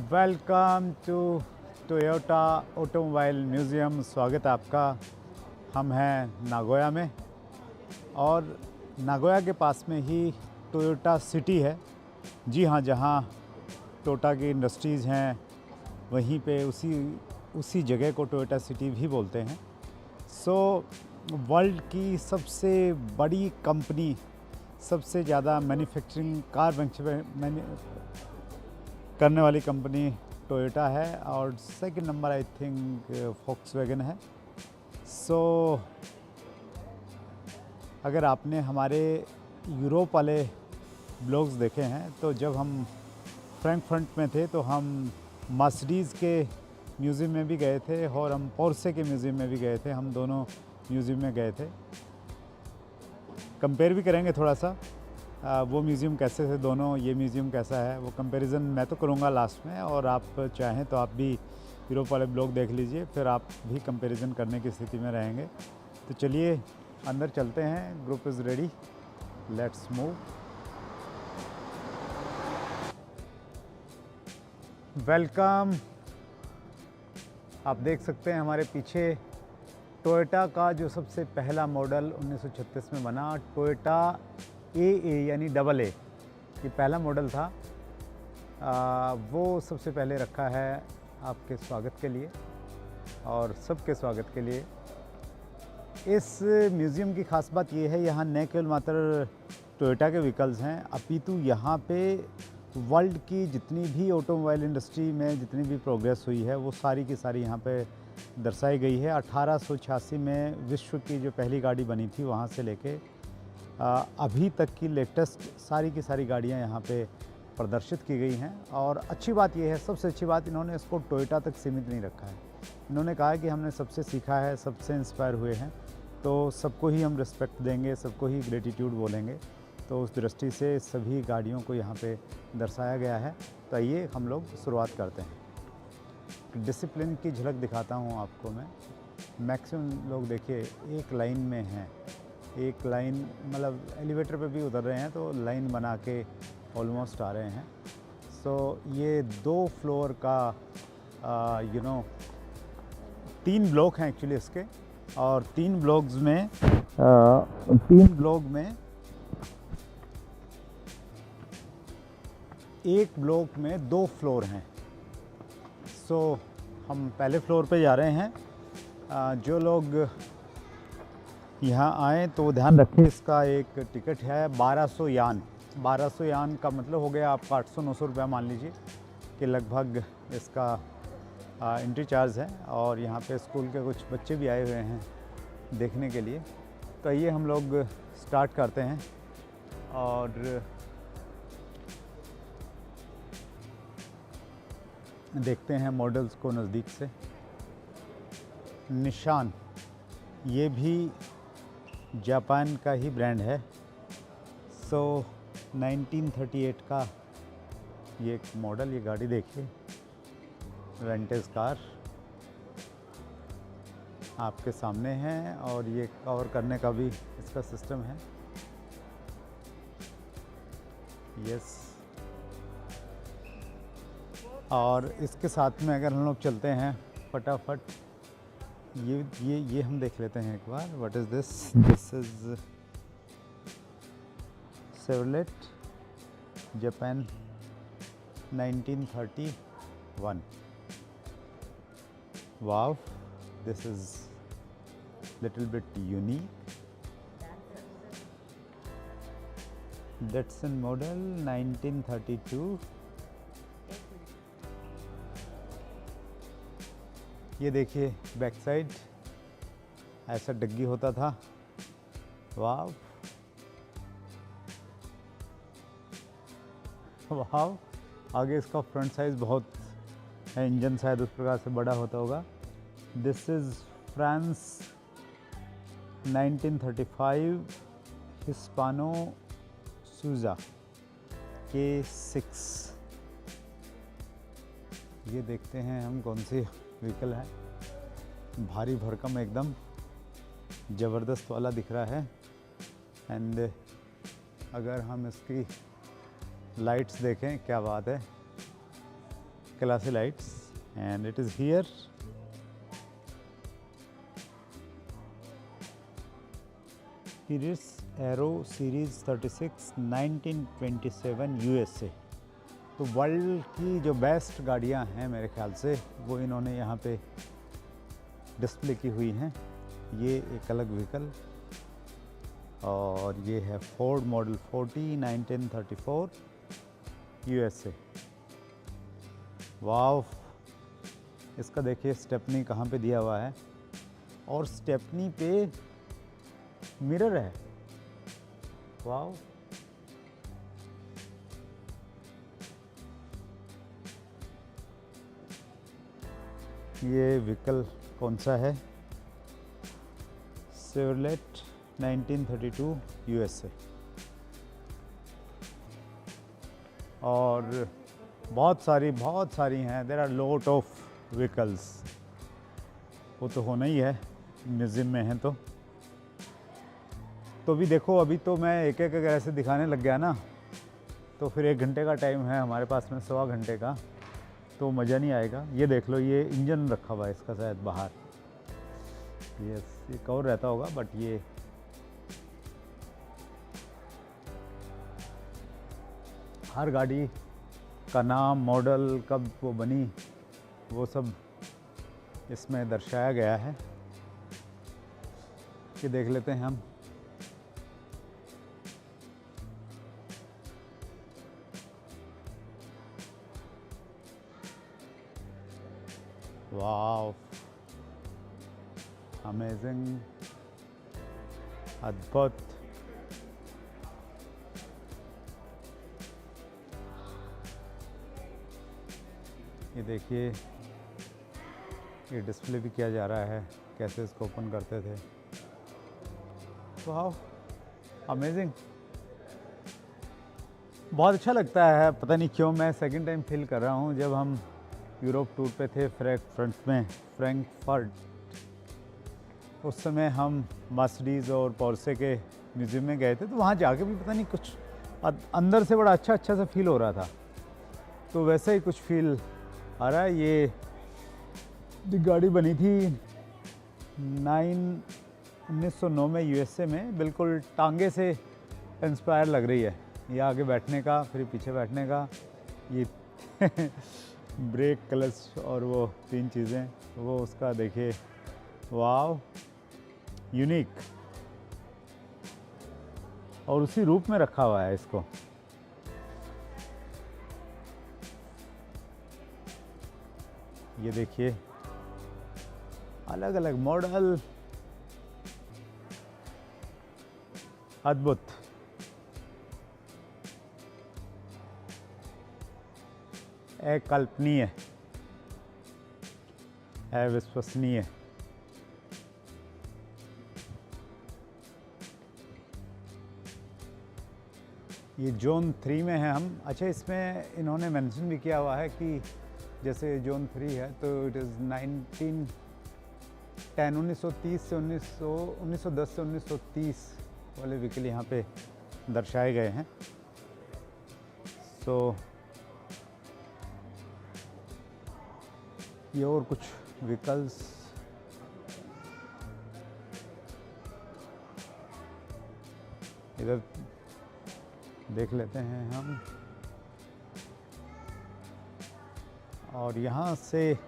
Welcome to Toyota automobile museum. स्वागत है आपका। हम हैं नागोया में और नागोया के पास में ही टोयोटा सिटी है। जी हाँ, जहाँ टोयोटा की इंडस्ट्रीज़ हैं वहीं पे उसी जगह को टोयोटा सिटी भी बोलते हैं। वर्ल्ड की सबसे बड़ी कंपनी, सबसे ज़्यादा मैन्युफैक्चरिंग कार करने वाली कंपनी टोयोटा है और second number I think Volkswagen है। अगर आपने हमारे यूरोप वाले ब्लॉग्स देखे हैं तो जब हम फ्रैंकफर्ट में थे तो हम मर्सिडीज़ के म्यूज़ियम में भी गए थे और हम पोर्शे के म्यूज़ियम में भी गए थे। हम दोनों म्यूज़ियम में गए थे। कंपेयर भी करेंगे थोड़ा सा, वो म्यूज़ियम कैसे थे दोनों, ये म्यूज़ियम कैसा है, वो कंपैरिजन मैं तो करूँगा लास्ट में। और आप चाहें तो आप भी यूरोप वाले ब्लॉग देख लीजिए, फिर आप भी कंपैरिजन करने की स्थिति में रहेंगे। तो चलिए अंदर चलते हैं। Group is ready, let's move. Welcome. आप देख सकते हैं हमारे पीछे टोयोटा का जो सबसे पहला मॉडल 1936 में बना, टोयोटा AA यानी AA, ये पहला मॉडल था। वो सबसे पहले रखा है आपके स्वागत के लिए और सबके स्वागत के लिए। इस म्यूज़ियम की ख़ास बात ये है, यहाँ न केवल मात्र टोयोटा के व्हीकल्स हैं, अपितु यहाँ पे वर्ल्ड की जितनी भी ऑटोमोबाइल इंडस्ट्री में जितनी भी प्रोग्रेस हुई है वो सारी की सारी यहाँ पे दर्शाई गई है। 1886 में विश्व की जो पहली गाड़ी बनी थी वहाँ से लेके अभी तक की लेटेस्ट सारी की सारी गाड़ियाँ यहाँ पे प्रदर्शित की गई हैं। और अच्छी बात यह है, सबसे अच्छी बात, इन्होंने इसको टोयोटा तक सीमित नहीं रखा है। इन्होंने कहा है कि हमने सबसे सीखा है, सबसे इंस्पायर हुए हैं, तो सबको ही हम रिस्पेक्ट देंगे, सबको ही ग्रेटिट्यूड बोलेंगे। तो उस दृष्टि से सभी गाड़ियों को यहाँ पे दर्शाया गया है। तो आइए हम लोग शुरुआत करते हैं। डिसिप्लिन की झलक दिखाता हूँ आपको मैं। मैक्सिमम लोग देखिए एक लाइन में हैं, एक लाइन मतलब एलिवेटर पे भी उतर रहे हैं तो लाइन बना के ऑलमोस्ट आ रहे हैं। ये 2 फ्लोर का 3 ब्लॉक हैं एक्चुअली इसके, और 3 ब्लॉक्स में 3 ब्लॉक में एक ब्लॉक में 2 फ्लोर हैं। हम पहले फ्लोर पे जा रहे हैं। जो लोग यहाँ आएँ तो ध्यान रखें, इसका एक टिकट है 1200 यान। 1200 यान का मतलब हो गया आपका 800-900 रुपया मान लीजिए कि लगभग इसका एंट्री चार्ज है। और यहाँ पे स्कूल के कुछ बच्चे भी आए हुए हैं देखने के लिए। तो आइए हम लोग स्टार्ट करते हैं और देखते हैं मॉडल्स को नज़दीक से। निशान, ये भी जापान का ही ब्रांड है। 1938 का ये एक मॉडल, ये गाड़ी देखिए, वेंटेज कार आपके सामने है और ये कवर करने का भी इसका सिस्टम है। यस, और इसके साथ में अगर हम लोग चलते हैं फटाफट, ये हम देख लेते हैं एक बार। What is this? This is Chevrolet Japan 1931। Wow, this is little bit unique. Datsun model 1932। ये देखिए बैक साइड ऐसा डग्गी होता था। वाव वाव, आगे इसका फ्रंट साइज़ बहुत है, इंजन शायद उस प्रकार से बड़ा होता होगा। दिस इज़ फ्रांस 1935 हिस्पानो सूजा K6। ये देखते हैं हम कौन सी व्हीकल है। भारी भरकम एकदम ज़बरदस्त वाला दिख रहा है। एंड अगर हम इसकी लाइट्स देखें, क्या बात है, classy lights, and it is here. Iris Aero Series 36 1927 USA। तो वर्ल्ड की जो बेस्ट गाड़ियां हैं मेरे ख्याल से वो इन्होंने यहाँ पे डिस्प्ले की हुई हैं। ये एक अलग व्हीकल, और ये है फोर्ड मॉडल 40 1934 USA। वाव, इसका देखिए स्टेपनी कहाँ पे दिया हुआ है, और स्टेपनी पे मिरर है। वाव, ये व्हीकल कौन सा है? Chevrolet 1932 USA। और बहुत सारी हैं। There are lot of vehicles. वो तो होना ही है, म्यूज़ियम में है तो भी देखो, अभी तो मैं एक एक ऐसे दिखाने लग गया ना, तो फिर 1 घंटे का टाइम है हमारे पास में, 1.25 घंटे का, तो मज़ा नहीं आएगा। ये देख लो, ये इंजन रखा हुआ है इसका शायद बाहर। ये कवर रहता होगा, बट ये हर गाड़ी का नाम, मॉडल, कब वो बनी, वो सब इसमें दर्शाया गया है। ये देख लेते हैं हम। वाव, अमेजिंग, अद्भुत। ये देखिए, ये डिस्प्ले भी किया जा रहा है, कैसे इसको ओपन करते थे। वाव, अमेजिंग, बहुत अच्छा लगता है। पता नहीं क्यों मैं सेकंड टाइम फील कर रहा हूँ, जब हम यूरोप टूर पे थे फ्रैंकफर्ट, उस समय हम मर्सिडीज़ और पोर्शे के म्यूज़ियम में गए थे, तो वहाँ जाके भी पता नहीं कुछ अंदर से बड़ा अच्छा सा फील हो रहा था। तो वैसा ही कुछ फील आ रहा है। ये गाड़ी बनी थी 1909 में USA में, बिल्कुल टांगे से इंस्पायर लग रही है। ये आगे बैठने का, फिर पीछे बैठने का, ये ब्रेक, क्लच और वो 3 चीज़ें, वो उसका देखिए। वाव, यूनिक, और उसी रूप में रखा हुआ है इसको। ये देखिए, अलग अलग मॉडल, अद्भुत। अकल्पनीय, अविश्वसनीय। ये जोन 3 में है हम। अच्छा, इसमें इन्होंने मेंशन भी किया हुआ है कि जैसे जोन 3 है तो इट इज़ 1930 से 1910 से 1930 वाले व्हीकल यहाँ पे दर्शाए गए हैं। सो ये और कुछ व्हीकल्स, इधर देख लेते हैं हम। और यहाँ से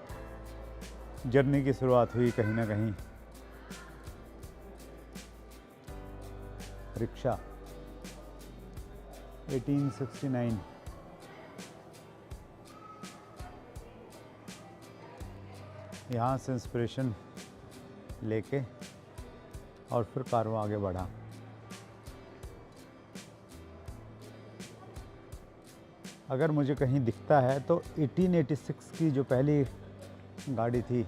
जर्नी की शुरुआत हुई कहीं ना कहीं। रिक्शा 1869। यहाँ से इंस्पिरेशन लेके और फिर कारवां आगे बढ़ा। अगर मुझे कहीं दिखता है तो 1886 की जो पहली गाड़ी थी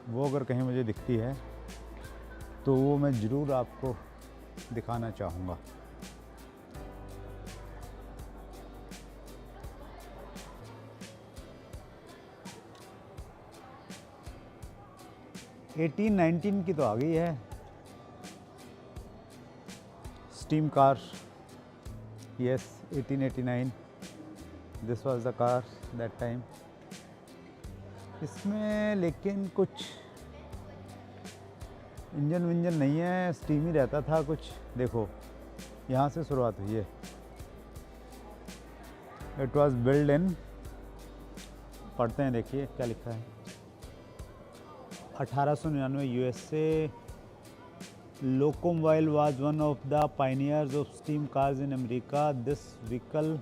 वो अगर कहीं मुझे दिखती है तो वो मैं ज़रूर आपको दिखाना चाहूँगा। एटीन 19 की तो आ गई है। Steam car, yes, 1889 this was the car that time. इसमें लेकिन कुछ इंजन विंजन नहीं है, स्टीम ही रहता था कुछ। देखो यहाँ से शुरुआत हुई है। इट वॉज बिल्ड इन, पढ़ते हैं, देखिए क्या लिखा है, 1899 USA. लोकोमोबाइल was one of the pioneers of steam cars in America. This vehicle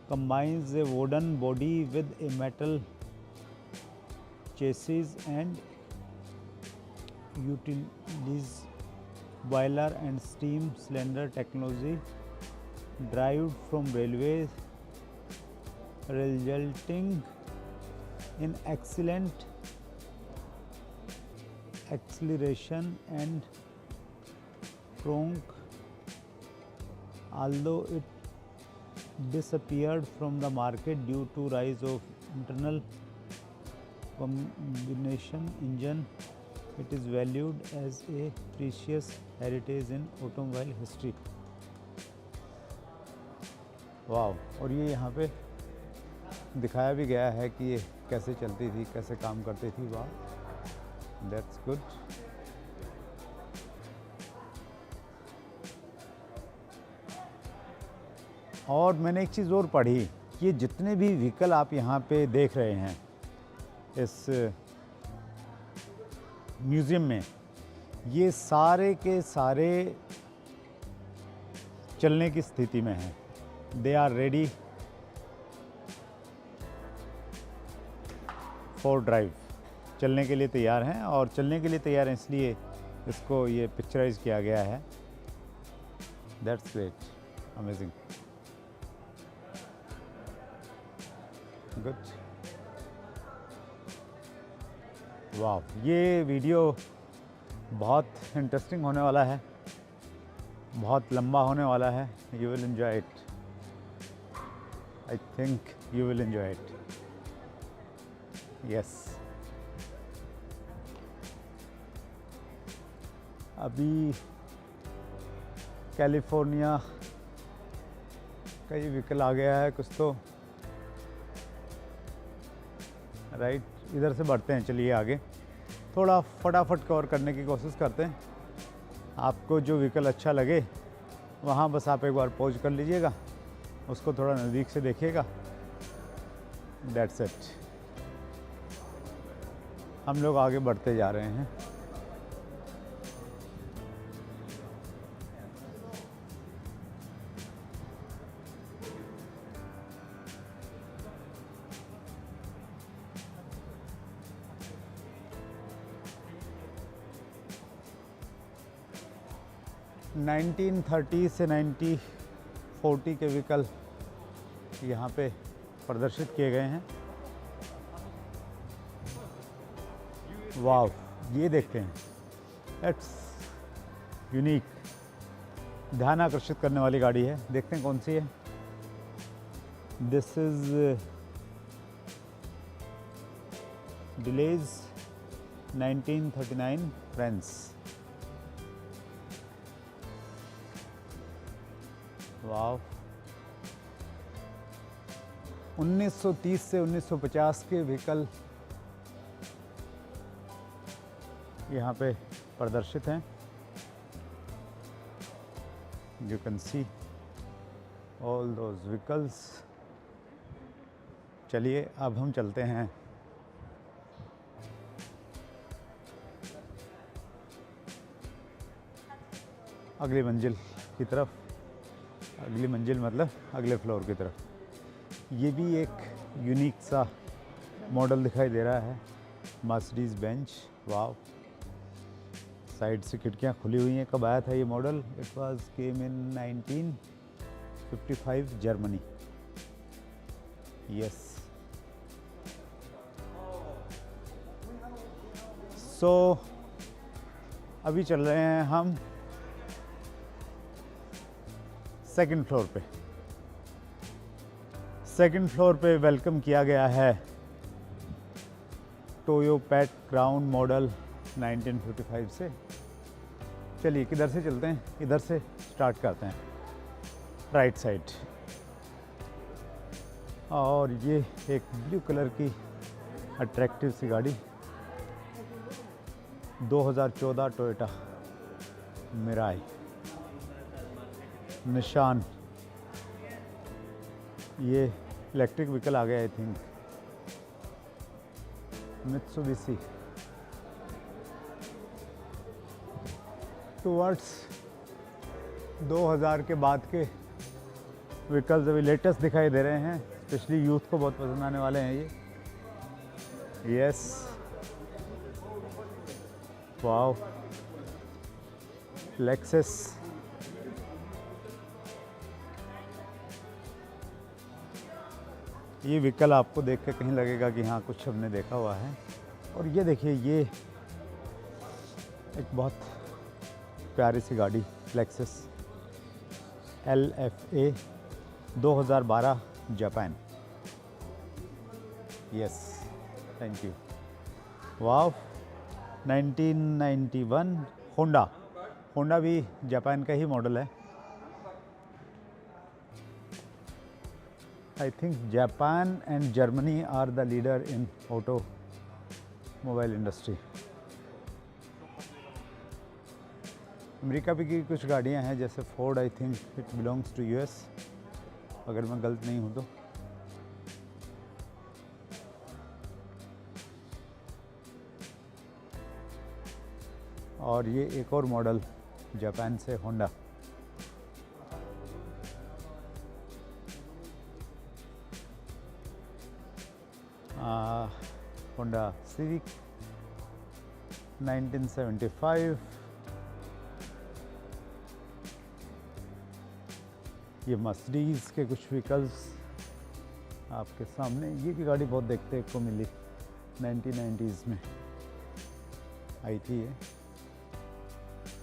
combines a wooden body with a metal chassis and utilizes boiler and steam cylinder technology derived from railways, resulting in excellent acceleration and torque. Although it disappeared from the market due to rise of internal combustion engine, it is valued as a precious heritage in automobile history. वाव, और ये यहाँ पे दिखाया भी गया है कि ये कैसे चलती थी, कैसे काम करती थी। वाह, दैट्स गुड। और मैंने एक चीज़ और पढ़ी, ये जितने भी व्हीकल आप यहाँ पे देख रहे हैं इस म्यूज़ियम में, ये सारे के सारे चलने की स्थिति में हैं। They are ready for drive, चलने के लिए तैयार हैं। और चलने के लिए तैयार हैं इसलिए इसको ये पिक्चराइज किया गया है। That's great, amazing, good. वाह, ये वीडियो बहुत इंटरेस्टिंग होने वाला है, बहुत लंबा होने वाला है। You will enjoy it, I think you will enjoy it, yes. अभी कैलिफोर्निया का ये व्हीकल आ गया है कुछ तो, राइट। इधर से बढ़ते हैं, चलिए आगे थोड़ा फटाफट कवर करने की कोशिश करते हैं। आपको जो व्हीकल अच्छा लगे वहाँ बस आप एक बार पॉज कर लीजिएगा, उसको थोड़ा नज़दीक से देखिएगा। दैट्स इट, हम लोग आगे बढ़ते जा रहे हैं। नाइनटीन 30 से 1940 के व्हीकल यहाँ पे प्रदर्शित किए गए हैं। वाव, ये देखते हैं, इट्स यूनिक, ध्यान आकर्षित करने वाली गाड़ी है। देखते हैं कौन सी है। This is Delage 1939 France. Wow, 1930 से 1950 के व्हीकल यहाँ पे प्रदर्शित हैं। You can see all those vehicles. चलिए अब हम चलते हैं अगली मंजिल की तरफ। अगली मंजिल मतलब अगले फ्लोर की तरफ। ये भी एक यूनिक सा मॉडल दिखाई दे रहा है, मर्सिडीज़ बेंज। वाव, साइड से खिड़कियाँ खुली हुई हैं। कब आया था ये model? It was came in 1955 Germany. Yes, so अभी चल रहे हैं हम सेकंड फ्लोर पे। सेकंड फ्लोर पे वेलकम किया गया है टोयोपेट क्राउन मॉडल 1955 से। चलिए किधर से चलते हैं, इधर से स्टार्ट करते हैं, राइट साइड। और ये एक ब्लू कलर की अट्रैक्टिव सी गाड़ी 2014 टोयोटा मिराई निशान। ये इलेक्ट्रिक व्हीकल आ गया आई थिंक। मित्सुबिशी टुवर्ड्स 2000 के बाद के व्हीकल्स अभी लेटेस्ट दिखाई दे रहे हैं, स्पेशली यूथ को बहुत पसंद आने वाले हैं ये। Yes, wow, Lexus. ये व्हीकल आपको देख के कहीं लगेगा कि हाँ कुछ हमने देखा हुआ है। और ये देखिए, ये एक बहुत प्यारी सी गाड़ी Lexus LFA 2012 Japan. Yes, thank you. Wow, 1991 Honda भी जापान का ही मॉडल है। I think Japan and Germany are the leader in automobile industry. America की कुछ गाड़ियां हैं जैसे Ford, I think it belongs to US, अगर मैं गलत नहीं हूँ तो। और ये एक और मॉडल जापान से होंडा। Honda civic 1975। ये मर्सिडीज़ के कुछ व्हीकल्स आपके सामने। ये भी गाड़ी बहुत देखने को मिली, 1990s में आई थी ये।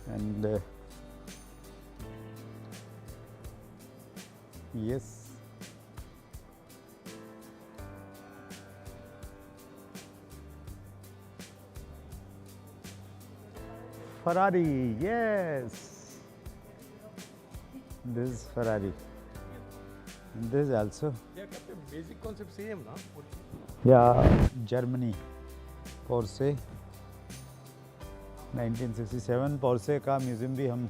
And yes, Ferrari, yes, this is Ferrari, and this also. Yeah, Captain, basic concept same, na? Yeah, Germany, Porsche 1967। Porsche का म्यूज़ियम भी हम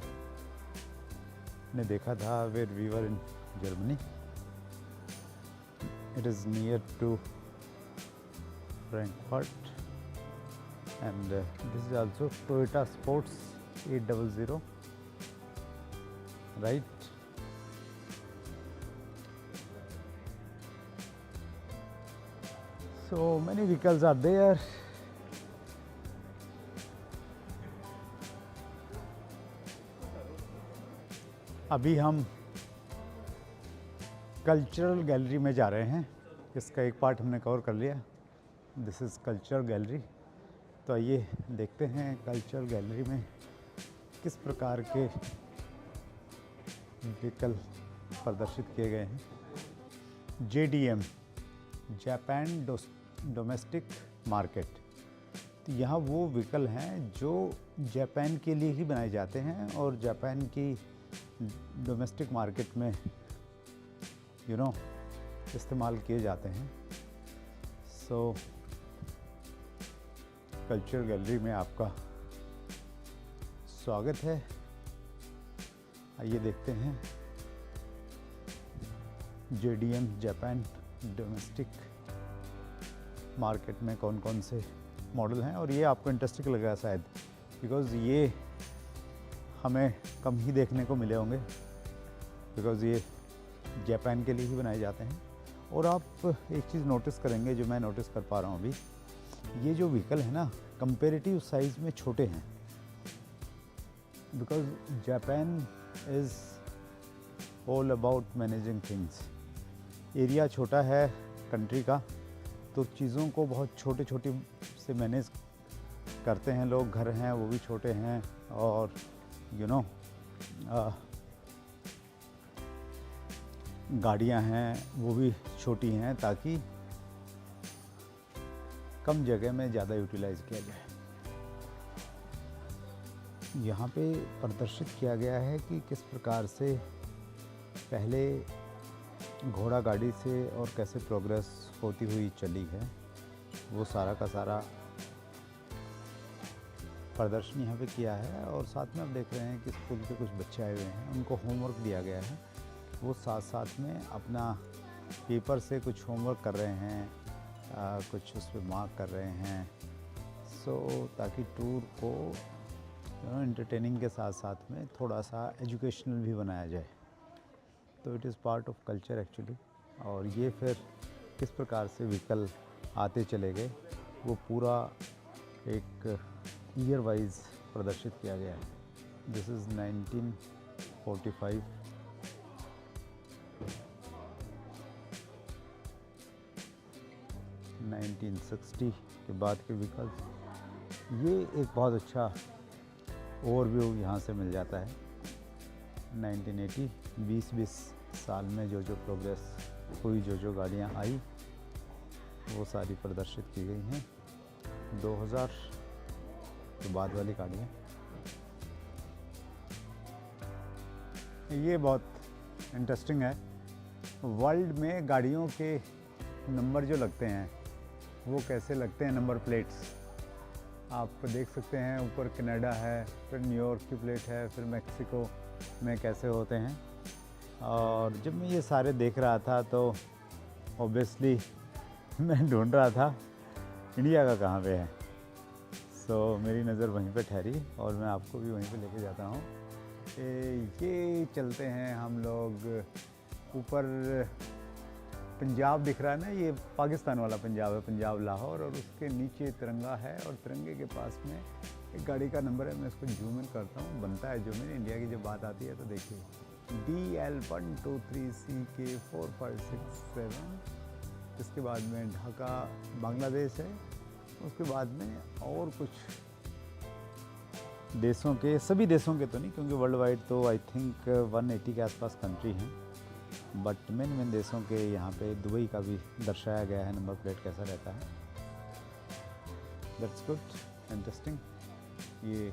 ने देखा था where we were in Germany. It is near to Frankfurt, and this is also Toyota Sports 800, right? So many vehicles are there. अभी हम cultural gallery में जा रहे हैं। इसका एक पार्ट हमने कवर कर लिया। This is cultural gallery. तो आइए देखते हैं कल्चरल गैलरी में किस प्रकार के व्हीकल प्रदर्शित किए गए हैं। JDM, Japan domestic market. तो यहाँ वो व्हीकल हैं जो जापान के लिए ही बनाए जाते हैं और जापान की डोमेस्टिक मार्केट में इस्तेमाल किए जाते हैं। सो कल्चर गैलरी में आपका स्वागत है। आइए देखते हैं JDM जापान डोमेस्टिक मार्केट में कौन कौन से मॉडल हैं। और ये आपको इंटरेस्टिंग लगेगा शायद, बिकॉज़ ये हमें कम ही देखने को मिले होंगे, बिकॉज़ ये जापान के लिए ही बनाए जाते हैं। और आप एक चीज़ नोटिस करेंगे, जो मैं नोटिस कर पा रहा हूँ अभी, ये जो व्हीकल है ना कंपेरेटिव साइज़ में छोटे हैं, because Japan is all about managing things. Area छोटा है कंट्री का, तो चीज़ों को बहुत छोटे छोटे से मैनेज करते हैं लोग। घर हैं वो भी छोटे हैं, और गाड़ियां हैं वो भी छोटी हैं, ताकि कम जगह में ज़्यादा यूटिलाइज किया जाए। यहाँ पे प्रदर्शित किया गया है कि किस प्रकार से पहले घोड़ा गाड़ी से और कैसे प्रोग्रेस होती हुई चली है। वो सारा का सारा प्रदर्शन यहाँ पे किया है। और साथ में आप देख रहे हैं कि स्कूल के कुछ बच्चे आए हुए हैं, उनको होमवर्क दिया गया है। वो साथ साथ में अपना पेपर से कुछ होमवर्क कर रहे हैं, कुछ उस पर मार्क कर रहे हैं। सो ताकि टूर को एंटरटेनिंग के साथ साथ में थोड़ा सा एजुकेशनल भी बनाया जाए। तो it is part of culture actually. और ये फिर किस प्रकार से व्हीकल आते चले गए, वो पूरा एक ईयर वाइज प्रदर्शित किया गया है। दिस इज़ 1945, 1960 के बाद के व्हीकल्स। ये एक बहुत अच्छा ओवरव्यू यहाँ से मिल जाता है। 1980 20 साल में जो जो प्रोग्रेस हुई, जो जो गाड़ियाँ आई, वो सारी प्रदर्शित की गई हैं। 2000 के बाद वाली गाड़ियाँ, ये बहुत इंटरेस्टिंग है। वर्ल्ड में गाड़ियों के नंबर जो लगते हैं वो कैसे लगते हैं, नंबर प्लेट्स आप देख सकते हैं। ऊपर कनाडा है, फिर न्यूयॉर्क की प्लेट है, फिर मैक्सिको में कैसे होते हैं। और जब मैं ये सारे देख रहा था तो ऑब्वियसली मैं ढूंढ रहा था इंडिया का कहाँ पे है। सो मेरी नज़र वहीं पे ठहरी और मैं आपको भी वहीं पे लेके जाता हूँ। ये चलते हैं हम लोग ऊपर। पंजाब दिख रहा है ना, ये पाकिस्तान वाला पंजाब है, पंजाब लाहौर, और उसके नीचे तिरंगा है और तिरंगे के पास में एक गाड़ी का नंबर है। मैं इसको जूम इन करता हूँ, बनता है जूम इन। इंडिया की जब बात आती है तो देखिए DL123CK4567। इसके बाद में ढाका बांग्लादेश है। उसके बाद में और कुछ देशों के, सभी देशों के तो नहीं, क्योंकि वर्ल्ड वाइड तो आई थिंक 180 के आसपास कंट्री हैं, बट मेन देशों के यहाँ पे दुबई का भी दर्शाया गया है नंबर प्लेट कैसा रहता है। That's good, interesting. ये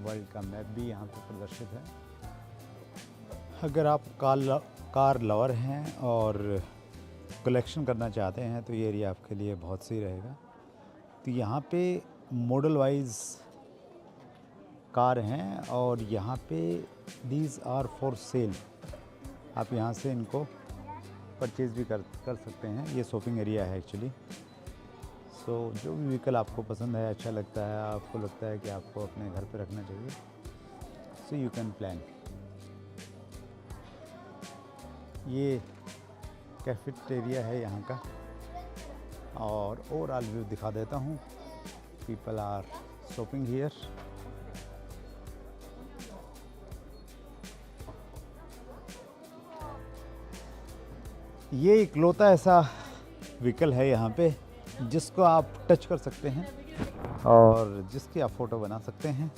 वर्ल्ड का मैप भी यहाँ पे प्रदर्शित है। अगर आप कार लवर हैं और कलेक्शन करना चाहते हैं तो ये एरिया आपके लिए बहुत सही रहेगा। तो यहाँ पे मॉडल वाइज कार हैं और यहाँ पे दीज आर फॉर सेल। आप यहाँ से इनको परचेज़ भी कर सकते हैं। ये शॉपिंग एरिया है एक्चुअली। सो जो भी व्हीकल आपको पसंद है, अच्छा लगता है, आपको लगता है कि आपको अपने घर पे रखना चाहिए, सो यू कैन प्लान। ये कैफेटेरिया है यहाँ का, और ओवरऑल व्यू दिखा देता हूँ। People are shopping here. ये इकलौता ऐसा व्हीकल है यहाँ पे जिसको आप टच कर सकते हैं और जिसकी आप फ़ोटो बना सकते हैं।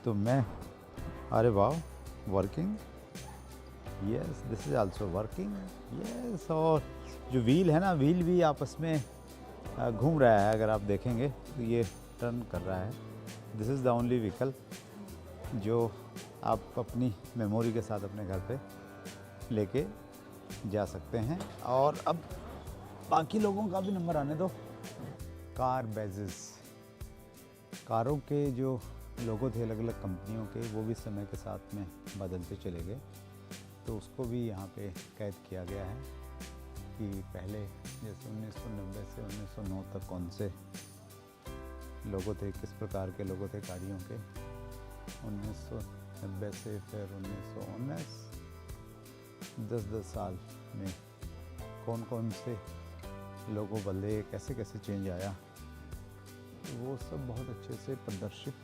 तो मैं, अरे वाह, working, yes, this is also working, yes. और जो व्हील है ना, व्हील भी आपस में घूम रहा है। अगर आप देखेंगे तो ये टर्न कर रहा है। This is the only vehicle जो आप अपनी मेमोरी के साथ अपने घर पे लेके जा सकते हैं। और अब बाकी लोगों का भी नंबर आने दो। कार बैजेस, कारों के जो लोगो थे अलग अलग कंपनियों के, वो भी समय के साथ में बदलते चले गए। तो उसको भी यहाँ पे कैद किया गया है कि पहले जैसे 1990 से 1909 तक कौन से लोगो थे, किस प्रकार के लोगो थे गाड़ियों के। 1990 से फिर 1919, 10-10 साल में कौन कौन से लोगो बदले, कैसे कैसे चेंज आया, वो सब बहुत अच्छे से प्रदर्शित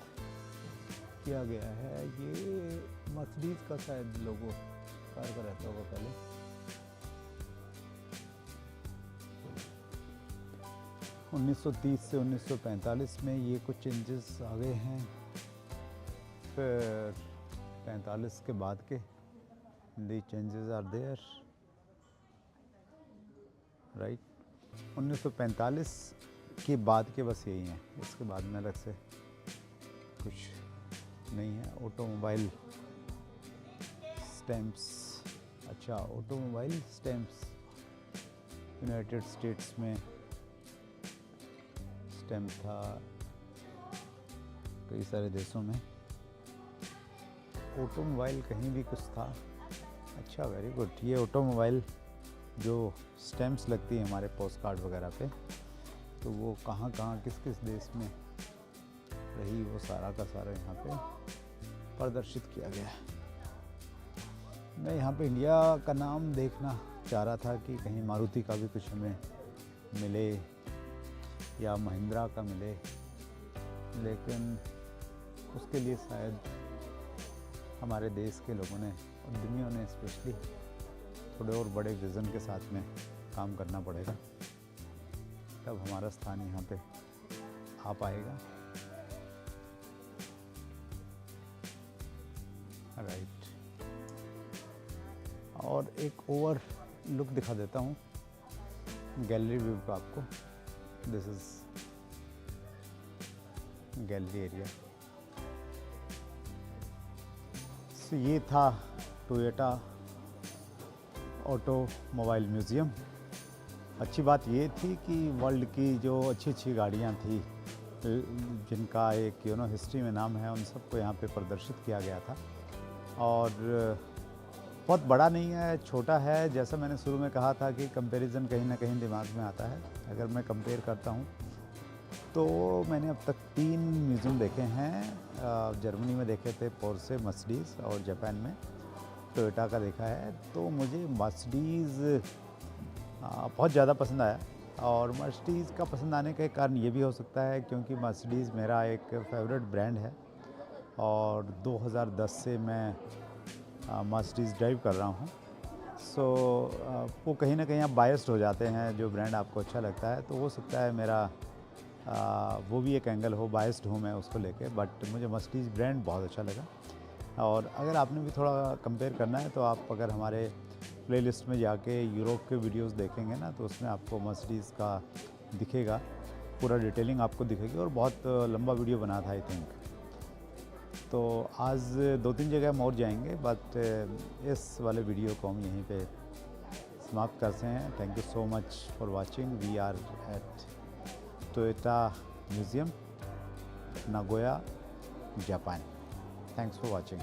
किया गया है। ये मर्सिडीज का शायद लोगो कार का रहता होगा पहले। – 1930 से 1945 में ये कुछ चेंजेस आ गए हैं। फिर 45 के बाद के the changes are there, right. 1945 के बाद के बस यही हैं, इसके बाद में अलग से कुछ नहीं है। ऑटोमोबाइल स्टैम्प्स, अच्छा, ऑटोमोबाइल स्टैम्प्स यूनाइटेड स्टेट्स में स्टैम्प था कई सारे देशों में। ऑटोमोबाइल कहीं भी कुछ था। अच्छा, वेरी गुड। ये ऑटोमोबाइल जो स्टैम्प्स लगती है हमारे पोस्ट कार्ड वगैरह पे, तो वो कहाँ कहाँ किस किस देश में रही, वो सारा का सारा यहाँ पे प्रदर्शित किया गया है। मैं यहाँ पे इंडिया का नाम देखना चाह रहा था कि कहीं मारुति का भी कुछ हमें मिले या महिंद्रा का मिले, लेकिन उसके लिए शायद हमारे देश के लोगों ने, उद्यमियों ने स्पेशली, थोड़े और बड़े विज़न के साथ में काम करना पड़ेगा, तब हमारा स्थान यहाँ पे आ पाएगा। राइट, और एक ओवर लुक दिखा देता हूँ गैलरी व्यू का आपको। This is gallery area. So ये था टोयोटा ऑटोमोबाइल म्यूज़ियम। अच्छी बात ये थी कि वर्ल्ड की जो अच्छी अच्छी गाड़ियाँ थी, जिनका एक हिस्ट्री में नाम है, उन सबको यहाँ पे प्रदर्शित किया गया था। और बहुत बड़ा नहीं है, छोटा है। जैसा मैंने शुरू में कहा था कि कंपैरिजन कहीं ना कहीं दिमाग में आता है। अगर मैं कंपेयर करता हूँ तो मैंने अब तक 3 म्यूज़ियम देखे हैं। जर्मनी में देखे थे पोर्शे, मर्सिडीज़, और जापान में टोयोटा का देखा है। तो मुझे मर्सिडीज़ बहुत ज़्यादा पसंद आया, और मर्सिडीज़ का पसंद आने का एक कारण ये भी हो सकता है क्योंकि मर्सिडीज़ मेरा एक फेवरेट ब्रांड है, और 2010 से मैं मर्सिडीज़ ड्राइव कर रहा हूँ। सो वो कहीं ना कहीं आप बायस्ड हो जाते हैं, जो ब्रांड आपको अच्छा लगता है। तो हो सकता है मेरा वो भी एक एंगल हो, बायस्ड हूँ मैं उसको लेके, बट मुझे मर्सिडीज़ ब्रांड बहुत अच्छा लगा। और अगर आपने भी थोड़ा कंपेयर करना है तो आप अगर हमारे प्लेलिस्ट में जाके यूरोप के वीडियोस देखेंगे ना, तो उसमें आपको मर्सिडीज़ का दिखेगा, पूरा डिटेलिंग आपको दिखेगी, और बहुत लंबा वीडियो बना था आई थिंक। तो आज 2-3 जगह हम और जाएंगे, बट इस वाले वीडियो को हम यहीं पे समाप्त करते हैं। Thank you so much for watching. We are at Toyota museum, Nagoya, Japan. Thanks for watching.